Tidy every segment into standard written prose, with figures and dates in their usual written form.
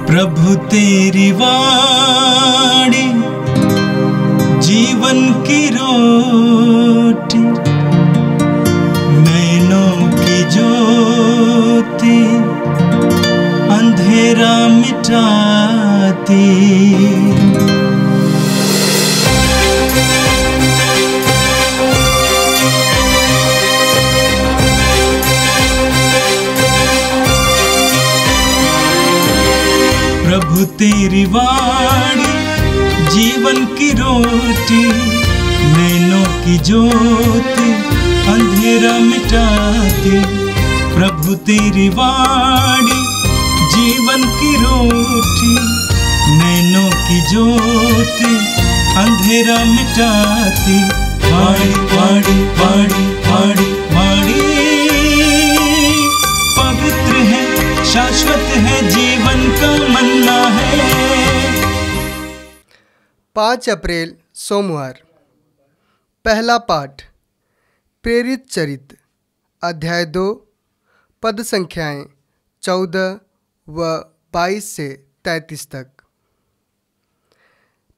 प्रभु तेरी वाणी जीवन की रोटी, नैनों की ज्योति अंधेरा मिटाती। प्रभु तेरी वाणी जीवन की रोटी, नैनों की ज्योति अंधेरा मिटाती। प्रभु तेरी वाणी जीवन की रोटी, नैनों की ज्योति अंधेरा मिटाती। वाणी वाणी वाणी वाणी वाणी पवित्र है, शाश्वत है, जीवन का मन्ना है। 5 अप्रैल सोमवार। पहला पाठ प्रेरित चरित्र अध्याय 2 पद संख्याएं 14 व 22 से 33 तक।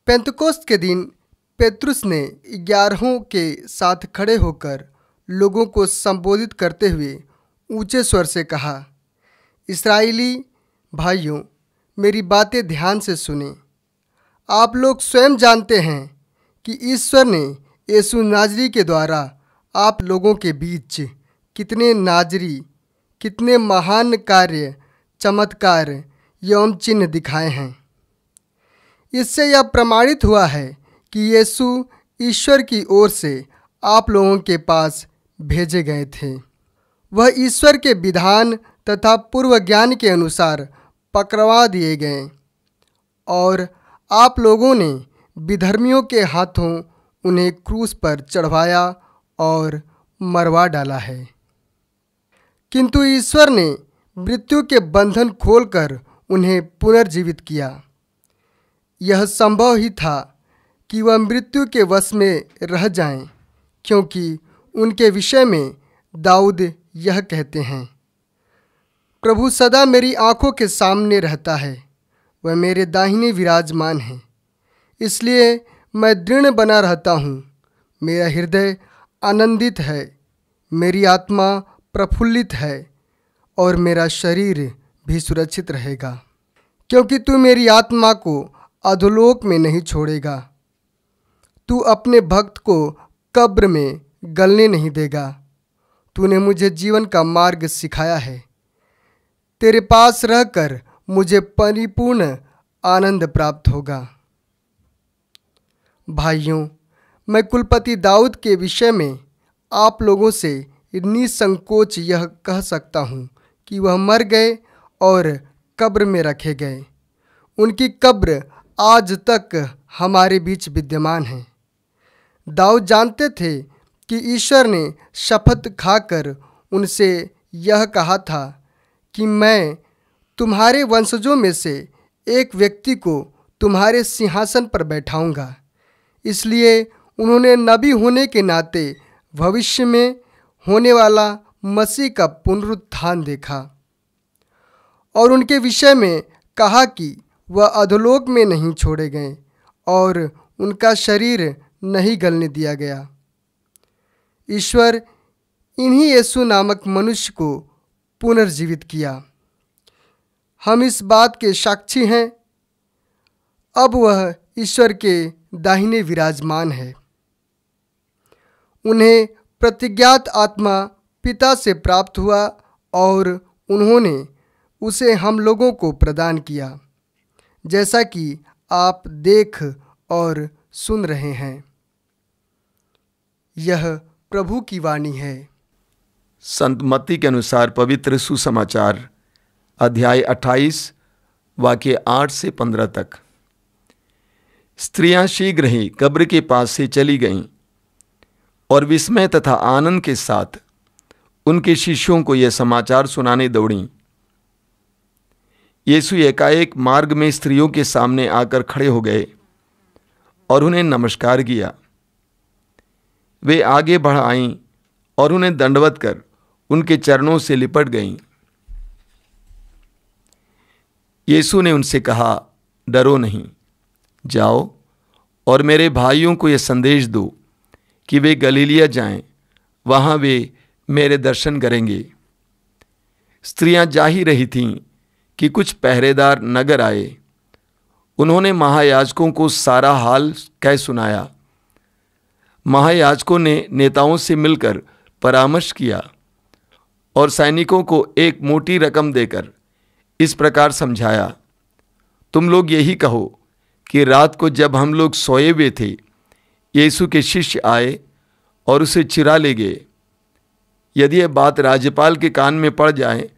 पेंतकोस्त के दिन पेत्रुस ने 11 के साथ खड़े होकर लोगों को संबोधित करते हुए ऊंचे स्वर से कहा, इस्राएली भाइयों, मेरी बातें ध्यान से सुने। आप लोग स्वयं जानते हैं कि ईश्वर ने यीशु नाजरी के द्वारा आप लोगों के बीच कितने महान कार्य, चमत्कार एवं चिन्ह दिखाए हैं। इससे यह प्रमाणित हुआ है कि यीशु ईश्वर की ओर से आप लोगों के पास भेजे गए थे। वह ईश्वर के विधान तथा पूर्व ज्ञान के अनुसार पकड़वा दिए गए और आप लोगों ने विधर्मियों के हाथों उन्हें क्रूस पर चढ़वाया और मरवा डाला है। किंतु ईश्वर ने मृत्यु के बंधन खोलकर उन्हें पुनर्जीवित किया। यह संभव ही था कि वह मृत्यु के वश में रह जाएं, क्योंकि उनके विषय में दाऊद यह कहते हैं, प्रभु सदा मेरी आँखों के सामने रहता है, वह मेरे दाहिने विराजमान है। इसलिए मैं दृढ़ बना रहता हूँ। मेरा हृदय आनंदित है, मेरी आत्मा प्रफुल्लित है और मेरा शरीर भी सुरक्षित रहेगा, क्योंकि तू मेरी आत्मा को अधोलोक में नहीं छोड़ेगा। तू अपने भक्त को कब्र में गलने नहीं देगा। तूने मुझे जीवन का मार्ग सिखाया है। तेरे पास रहकर मुझे परिपूर्ण आनंद प्राप्त होगा। भाइयों, मैं कुलपति दाऊद के विषय में आप लोगों से निसंकोच यह कह सकता हूँ कि वह मर गए और कब्र में रखे गए। उनकी कब्र आज तक हमारे बीच विद्यमान है। दाऊद जानते थे कि ईश्वर ने शपथ खाकर उनसे यह कहा था कि मैं तुम्हारे वंशजों में से एक व्यक्ति को तुम्हारे सिंहासन पर बैठाऊंगा। इसलिए उन्होंने नबी होने के नाते भविष्य में होने वाला मसीह का पुनरुत्थान देखा और उनके विषय में कहा कि वह अधोलोक में नहीं छोड़े गए और उनका शरीर नहीं गलने दिया गया। ईश्वर इन्हीं यीशु नामक मनुष्य को पुनर्जीवित किया। हम इस बात के साक्षी हैं। अब वह ईश्वर के दाहिने विराजमान है। उन्हें प्रतिज्ञात आत्मा पिता से प्राप्त हुआ और उन्होंने उसे हम लोगों को प्रदान किया, जैसा कि आप देख और सुन रहे हैं। यह प्रभु की वाणी है। संत मत्ती के अनुसार पवित्र सुसमाचार अध्याय 28 वाक्य 8 से 15 तक। स्त्रियां शीघ्र ही कब्र के पास से चली गईं और विस्मय तथा आनंद के साथ उनके शिष्यों को यह समाचार सुनाने दौड़ीं। यीशु एकाएक मार्ग में स्त्रियों के सामने आकर खड़े हो गए और उन्हें नमस्कार किया। वे आगे बढ़ आईं और उन्हें दंडवत कर उनके चरणों से लिपट गईं। यीशु ने उनसे कहा, डरो नहीं, जाओ और मेरे भाइयों को यह संदेश दो कि वे गलीलिया जाएं, वहाँ वे मेरे दर्शन करेंगे। स्त्रियां जा ही रही थीं कि कुछ पहरेदार नगर आए। उन्होंने महायाजकों को सारा हाल कह सुनाया। महायाजकों ने नेताओं से मिलकर परामर्श किया और सैनिकों को एक मोटी रकम देकर इस प्रकार समझाया, तुम लोग यही कहो कि रात को जब हम लोग सोए हुए थे, यीशु के शिष्य आए और उसे चुरा ले गए। यदि यह बात राज्यपाल के कान में पड़ जाए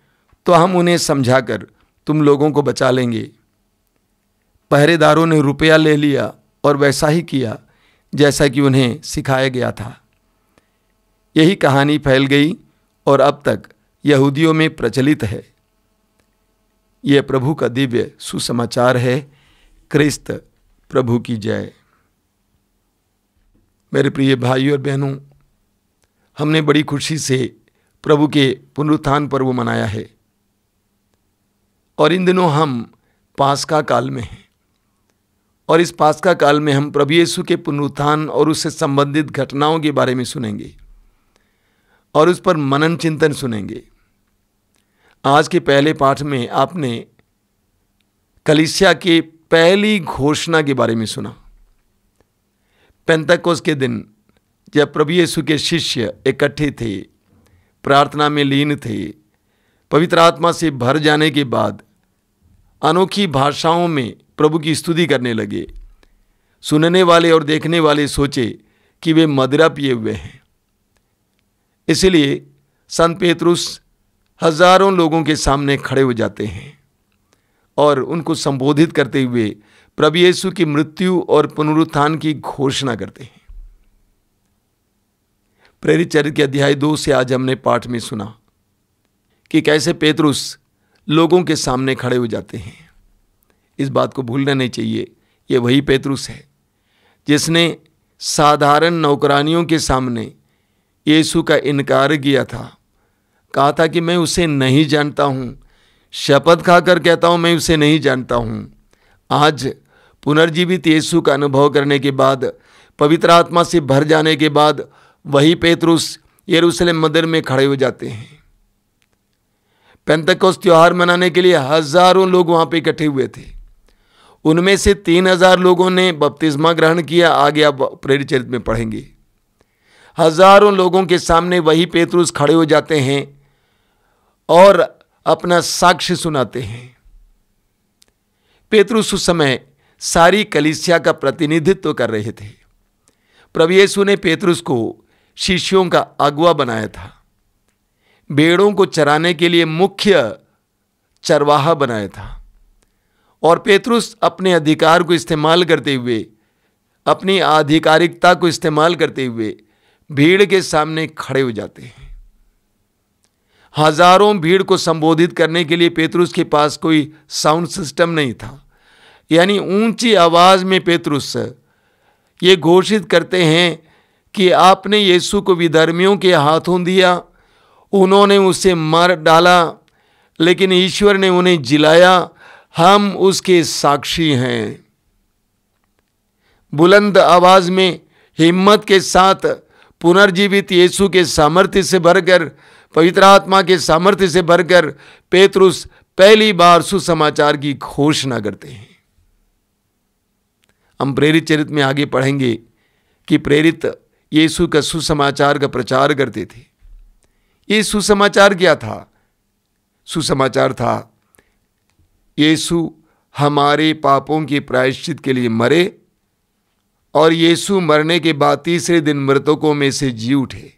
तो हम उन्हें समझाकर तुम लोगों को बचा लेंगे। पहरेदारों ने रुपया ले लिया और वैसा ही किया जैसा कि उन्हें सिखाया गया था। यही कहानी फैल गई और अब तक यहूदियों में प्रचलित है। यह प्रभु का दिव्य सुसमाचार है। क्रिस्त प्रभु की जय। मेरे प्रिय भाइयों और बहनों, हमने बड़ी खुशी से प्रभु के पुनरुत्थान पर्व मनाया है और इन दिनों हम पास्का काल में हैं। और इस पास्का काल में हम प्रभु यीशु के पुनरुत्थान और उससे संबंधित घटनाओं के बारे में सुनेंगे और उस पर मनन चिंतन सुनेंगे। आज के पहले पाठ में आपने कलीसिया की पहली घोषणा के बारे में सुना। पेंतकोस के दिन जब प्रभु यीशु के शिष्य इकट्ठे थे, प्रार्थना में लीन थे, पवित्र आत्मा से भर जाने के बाद अनोखी भाषाओं में प्रभु की स्तुति करने लगे। सुनने वाले और देखने वाले सोचे कि वे मदिरा पिए हुए हैं। इसलिए संत पेतरुस हजारों लोगों के सामने खड़े हो जाते हैं और उनको संबोधित करते हुए प्रभु यीशु की मृत्यु और पुनरुत्थान की घोषणा करते हैं। प्रेरित चरित्र के अध्याय 2 से आज हमने पाठ में सुना कि कैसे पेतरुस लोगों के सामने खड़े हो जाते हैं। इस बात को भूलना नहीं चाहिए, ये वही पेतरुस है जिसने साधारण नौकरानियों के सामने यीशु का इनकार किया था। कहा था कि मैं उसे नहीं जानता हूँ, शपथ खाकर कहता हूँ मैं उसे नहीं जानता हूँ। आज पुनर्जीवित यीशु का अनुभव करने के बाद, पवित्र आत्मा से भर जाने के बाद, वही पेतरुस यरूशलेम मंदिर में खड़े हो जाते हैं। पेंतकोस त्योहार मनाने के लिए हजारों लोग वहाँ पे इकट्ठे हुए थे। उनमें से 3000 लोगों ने बपतिस्मा ग्रहण किया। आगे आप प्रेरित चरित्र में पढ़ेंगे। हजारों लोगों के सामने वही पेतरुस खड़े हो जाते हैं और अपना साक्ष्य सुनाते हैं। पेतरुस उस समय सारी कलीसिया का प्रतिनिधित्व कर रहे थे। प्रभु यीशु ने पेतरुस को शिष्यों का अगुवा बनाया था, भेड़ों को चराने के लिए मुख्य चरवाहा बनाया था। और पेतरुस अपने अधिकार को इस्तेमाल करते हुए, अपनी आधिकारिकता को इस्तेमाल करते हुए भीड़ के सामने खड़े हो जाते हैं। हजारों भीड़ को संबोधित करने के लिए पेतरुस के पास कोई साउंड सिस्टम नहीं था। यानी ऊंची आवाज में पेतरुस ये घोषित करते हैं कि आपने यीशु को विधर्मियों के हाथों दिया, उन्होंने उसे मार डाला, लेकिन ईश्वर ने उन्हें जिलाया, हम उसके साक्षी हैं। बुलंद आवाज में हिम्मत के साथ पुनर्जीवित यीशु के सामर्थ्य से भरकर, पवित्र आत्मा के सामर्थ्य से भरकर पेतरुस पहली बार सुसमाचार की घोषणा करते हैं। हम प्रेरित चरित्र में आगे पढ़ेंगे कि प्रेरित यीशु का सुसमाचार का प्रचार करते थे। ये सुसमाचार क्या था? सुसमाचार था यीशु हमारे पापों के प्रायश्चित के लिए मरे और यीशु मरने के बाद तीसरे दिन मृतकों में से जी उठे।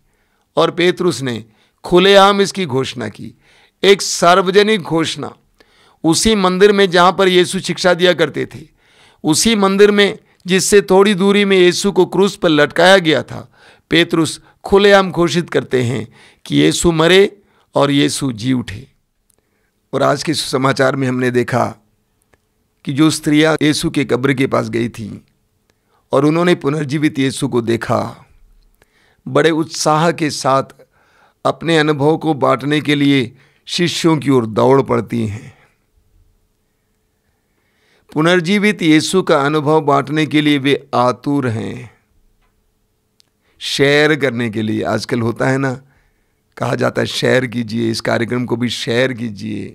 और पेतरुस ने खुलेआम इसकी घोषणा की, एक सार्वजनिक घोषणा। उसी मंदिर में जहाँ पर यीशु शिक्षा दिया करते थे, उसी मंदिर में जिससे थोड़ी दूरी में यीशु को क्रूस पर लटकाया गया था, पेतरुस खुलेआम घोषित करते हैं कि यीशु मरे और यीशु जी उठे। और आज के सुसमाचार में हमने देखा कि जो स्त्रियां यीशु के कब्र के पास गई थीं और उन्होंने पुनर्जीवित यीशु को देखा, बड़े उत्साह के साथ अपने अनुभव को बांटने के लिए शिष्यों की ओर दौड़ पड़ती हैं। पुनर्जीवित यीशु का अनुभव बांटने के लिए वे आतुर हैं, शेयर करने के लिए। आजकल होता है ना, कहा जाता है शेयर कीजिए, इस कार्यक्रम को भी शेयर कीजिए।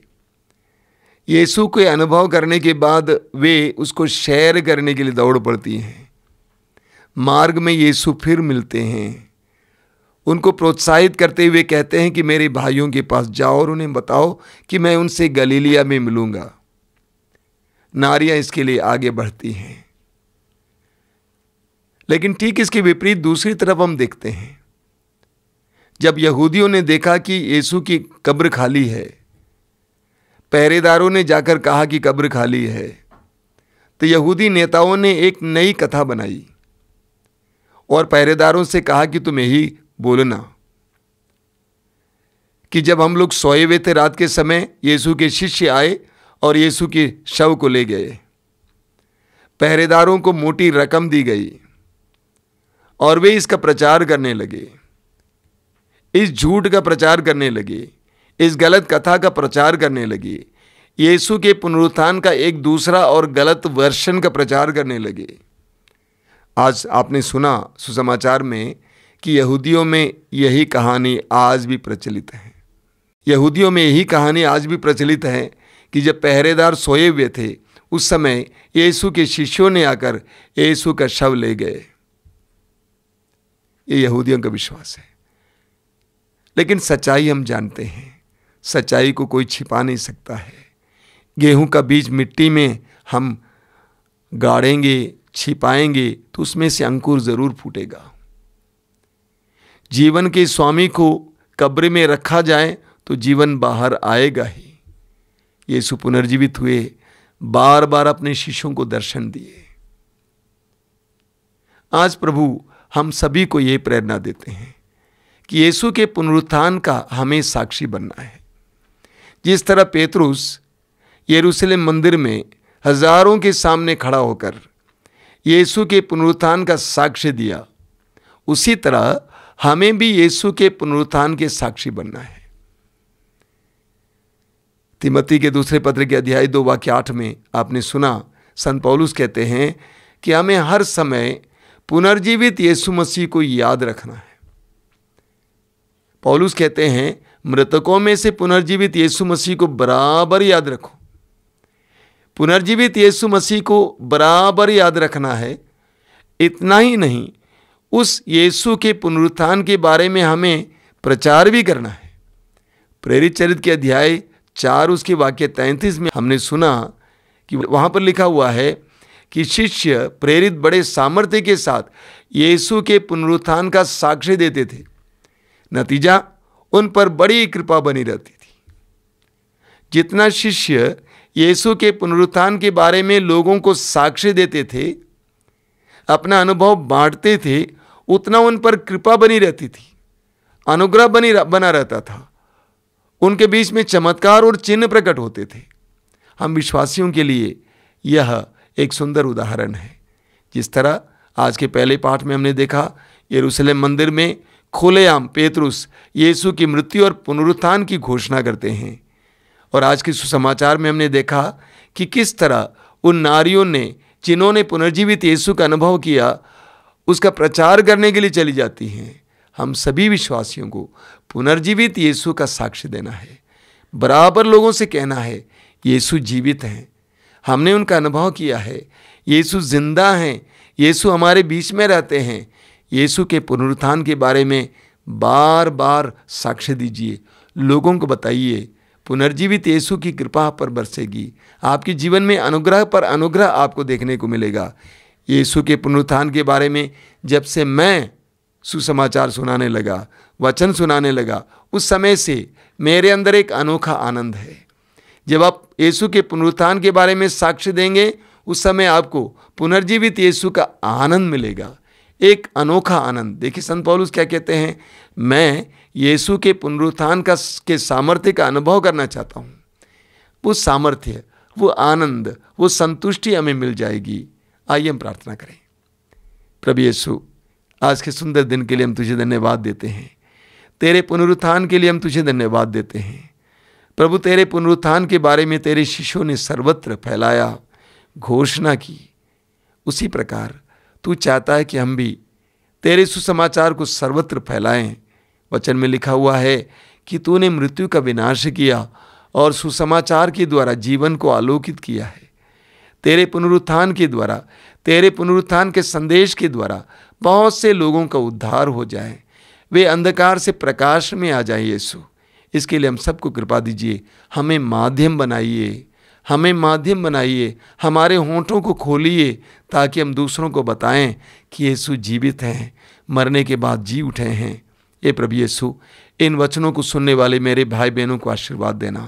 यीशु के अनुभव करने के बाद वे उसको शेयर करने के लिए दौड़ पड़ती हैं। मार्ग में यीशु फिर मिलते हैं, उनको प्रोत्साहित करते हुए कहते हैं कि मेरे भाइयों के पास जाओ और उन्हें बताओ कि मैं उनसे गलीलिया में मिलूंगा। नारियां इसके लिए आगे बढ़ती हैं। लेकिन ठीक इसके विपरीत दूसरी तरफ हम देखते हैं, जब यहूदियों ने देखा कि यीशु की कब्र खाली है, पहरेदारों ने जाकर कहा कि कब्र खाली है, तो यहूदी नेताओं ने एक नई कथा बनाई और पहरेदारों से कहा कि तुम यही बोलना कि जब हम लोग सोए हुए थे रात के समय, यीशु के शिष्य आए और यीशु के शव को ले गए। पहरेदारों को मोटी रकम दी गई और वे इसका प्रचार करने लगे, इस झूठ का प्रचार करने लगे, इस गलत कथा का प्रचार करने लगे, यीशु के पुनरुत्थान का एक दूसरा और गलत वर्शन का प्रचार करने लगे। आज आपने सुना सुसमाचार में कि यहूदियों में यही कहानी आज भी प्रचलित है। यहूदियों में यही कहानी आज भी प्रचलित है कि जब पहरेदार सोए हुए थे, उस समय यीशु के शिष्यों ने आकर यीशु का शव ले गए। ये यहूदियों का विश्वास है। लेकिन सच्चाई हम जानते हैं, सच्चाई को कोई छिपा नहीं सकता है। गेहूं का बीज मिट्टी में हम गाड़ेंगे, छिपाएंगे तो उसमें से अंकुर जरूर फूटेगा। जीवन के स्वामी को कब्र में रखा जाए तो जीवन बाहर आएगा ही। यीशु पुनर्जीवित हुए, बार बार अपने शिष्यों को दर्शन दिए। आज प्रभु हम सभी को ये प्रेरणा देते हैं कि यीशु के पुनरुत्थान का हमें साक्षी बनना है। जिस तरह पेतरुस यरूशलेम मंदिर में हजारों के सामने खड़ा होकर यीशु के पुनरुत्थान का साक्ष्य दिया, उसी तरह हमें भी यीशु के पुनरुत्थान के साक्षी बनना है। तिमोथी के दूसरे पत्र के अध्याय 2 वाक्य 8 में आपने सुना, संत पौलुस कहते हैं कि हमें हर समय पुनर्जीवित यीशु मसीह को याद रखना है। पौलुस कहते हैं, मृतकों में से पुनर्जीवित यीशु मसीह को बराबर याद रखो। पुनर्जीवित यीशु मसीह को बराबर याद रखना है। इतना ही नहीं, उस यीशु के पुनरुत्थान के बारे में हमें प्रचार भी करना है। प्रेरित चरित्र के अध्याय 4 उसके वाक्य 33 में हमने सुना कि वहाँ पर लिखा हुआ है कि शिष्य प्रेरित बड़े सामर्थ्य के साथ यीशु के पुनरुत्थान का साक्ष्य देते थे। नतीजा, उन पर बड़ी कृपा बनी रहती थी। जितना शिष्य यीशु के पुनरुत्थान के बारे में लोगों को साक्ष्य देते थे, अपना अनुभव बांटते थे, उतना उन पर कृपा बनी रहती थी, अनुग्रह बना रहता था। उनके बीच में चमत्कार और चिन्ह प्रकट होते थे। हम विश्वासियों के लिए यह एक सुंदर उदाहरण है। जिस तरह आज के पहले पाठ में हमने देखा, यरूशलेम मंदिर में खुलेआम पेतरुस यीशु की मृत्यु और पुनरुत्थान की घोषणा करते हैं। और आज के सुसमाचार में हमने देखा कि किस तरह उन नारियों ने, जिन्होंने पुनर्जीवित यीशु का अनुभव किया, उसका प्रचार करने के लिए चली जाती हैं। हम सभी विश्वासियों को पुनर्जीवित यीशु का साक्ष्य देना है। बराबर लोगों से कहना है, यीशु जीवित हैं, हमने उनका अनुभव किया है, यीशु जिंदा हैं, यीशु हमारे बीच में रहते हैं। यीशु के पुनरुत्थान के बारे में बार बार साक्ष्य दीजिए, लोगों को बताइए। पुनर्जीवित यीशु की कृपा पर बरसेगी, आपके जीवन में अनुग्रह पर अनुग्रह आपको देखने को मिलेगा। यीशु के पुनरुत्थान के बारे में जब से मैं सुसमाचार सुनाने लगा, वचन सुनाने लगा, उस समय से मेरे अंदर एक अनोखा आनंद है। जब आप यीशु के पुनरुत्थान के बारे में साक्ष्य देंगे, उस समय आपको पुनर्जीवित यीशु का आनंद मिलेगा, एक अनोखा आनंद। देखिए संत पौलुस क्या कहते हैं, मैं यीशु के पुनरुत्थान के सामर्थ्य का अनुभव करना चाहता हूँ। वो सामर्थ्य, वो आनंद, वो संतुष्टि हमें मिल जाएगी। आइए हम प्रार्थना करें। प्रभु यीशु, आज के सुंदर दिन के लिए हम तुझे धन्यवाद देते हैं। तेरे पुनरुत्थान के लिए हम तुझे धन्यवाद देते हैं। प्रभु, तेरे पुनरुत्थान के बारे में तेरे शिष्यों ने सर्वत्र फैलाया, घोषणा की, उसी प्रकार तू चाहता है कि हम भी तेरे सुसमाचार को सर्वत्र फैलाएं। वचन में लिखा हुआ है कि तूने मृत्यु का विनाश किया और सुसमाचार के द्वारा जीवन को आलोकित किया है। तेरे पुनरुत्थान के द्वारा, तेरे पुनरुत्थान के संदेश के द्वारा बहुत से लोगों का उद्धार हो जाए, वे अंधकार से प्रकाश में आ जाए। यीशु, इसके लिए हम सबको कृपा दीजिए। हमें माध्यम बनाइए, हमें माध्यम बनाइए, हमारे होंठों को खोलिए ताकि हम दूसरों को बताएं कि यीशु जीवित हैं, मरने के बाद जी उठे हैं। ये प्रभु यीशु, इन वचनों को सुनने वाले मेरे भाई बहनों को आशीर्वाद देना।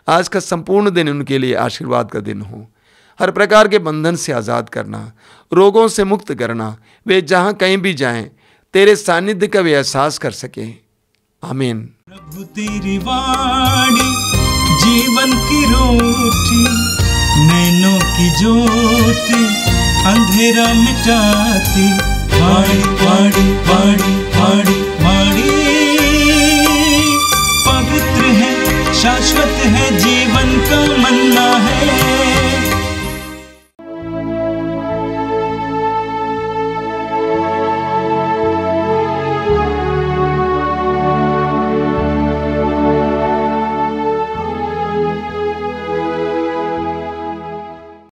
आज का संपूर्ण दिन उनके लिए आशीर्वाद का दिन हो। हर प्रकार के बंधन से आज़ाद करना, रोगों से मुक्त करना, वे जहाँ कहीं भी जाएं तेरे सानिध्य का वे एहसास कर सकें। आमीन। प्रभु तेरी वाणी जीवन की रोटी, नैनों की ज्योति अंधेरा मिटाती। वाणी वाणी वाणी वाणी वाणी पवित्र है, शाश्वत है, जीवन का